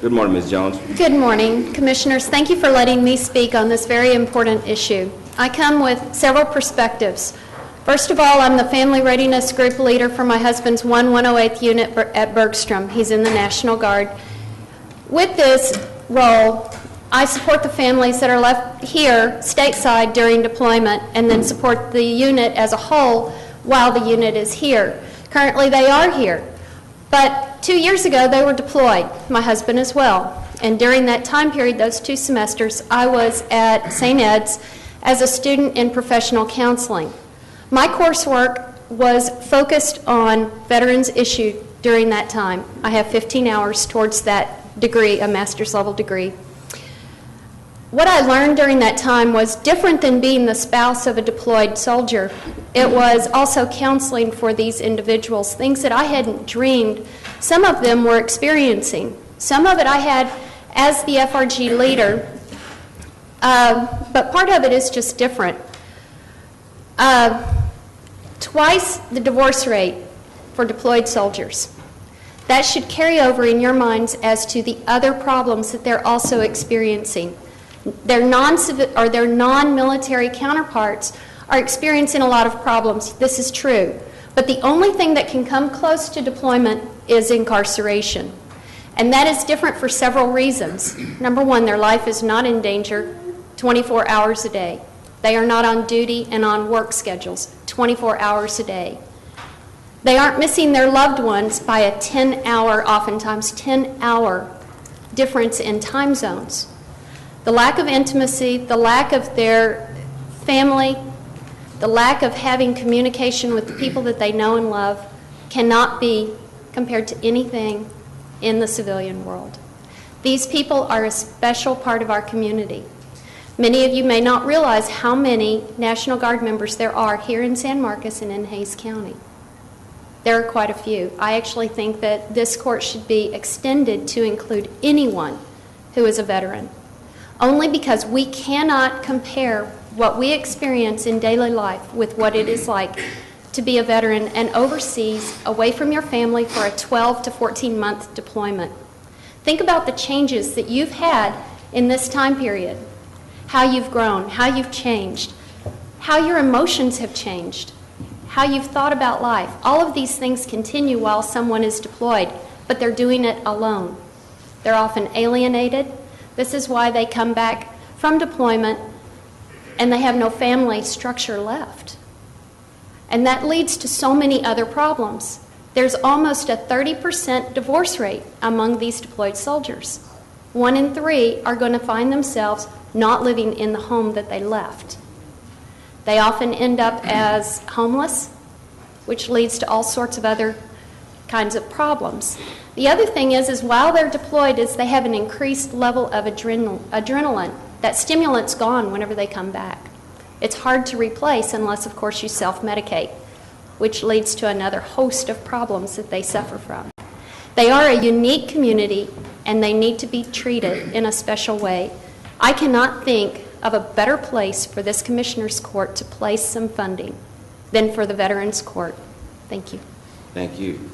Good morning, Ms. Jones. Good morning, Commissioners. Thank you for letting me speak on this very important issue. I come with several perspectives. First of all, I'm the Family Readiness Group leader for my husband's 108th unit at Bergstrom. He's in the National Guard. With this role, I support the families that are left here stateside during deployment and then support the unit as a whole while the unit is here. Currently, they are here. But 2 years ago, they were deployed, my husband as well. And during that time period, those 2 semesters, I was at St. Ed's as a student in professional counseling. My coursework was focused on veterans issues during that time. I have 15 hours towards that degree, a master's level degree. What I learned during that time was different than being the spouse of a deployed soldier. It was also counseling for these individuals, things that I hadn't dreamed some of them were experiencing. Some of it I had as the FRG leader, but part of it is just different. Twice the divorce rate for deployed soldiers. That should carry over in your minds as to the other problems that they're also experiencing. Their non-military counterparts are experiencing a lot of problems. This is true. But the only thing that can come close to deployment is incarceration. And that is different for several reasons. Number one, their life is not in danger 24 hours a day. They are not on duty and on work schedules 24 hours a day. They aren't missing their loved ones by a 10-hour, oftentimes 10-hour difference in time zones. The lack of intimacy, the lack of their family, the lack of having communication with the people that they know and love cannot be compared to anything in the civilian world. These people are a special part of our community. Many of you may not realize how many National Guard members there are here in San Marcos and in Hays County. There are quite a few. I actually think that this court should be extended to include anyone who is a veteran, only because we cannot compare what we experience in daily life with what it is like to be a veteran and overseas, away from your family for a 12 to 14-month deployment. Think about the changes that you've had in this time period, how you've grown, how you've changed, how your emotions have changed, how you've thought about life. All of these things continue while someone is deployed, but they're doing it alone. They're often alienated. This is why they come back from deployment and they have no family structure left. And that leads to so many other problems. There's almost a 30% divorce rate among these deployed soldiers. 1 in 3 are going to find themselves not living in the home that they left. They often end up as homeless, which leads to all sorts of other kinds of problems. The other thing is while they're deployed is they have an increased level of adrenaline. That stimulant's gone whenever they come back. It's hard to replace unless, of course, you self-medicate, which leads to another host of problems that they suffer from. They are a unique community, and they need to be treated in a special way. I cannot think of a better place for this Commissioner's Court to place some funding than for the Veterans Court. Thank you. Thank you.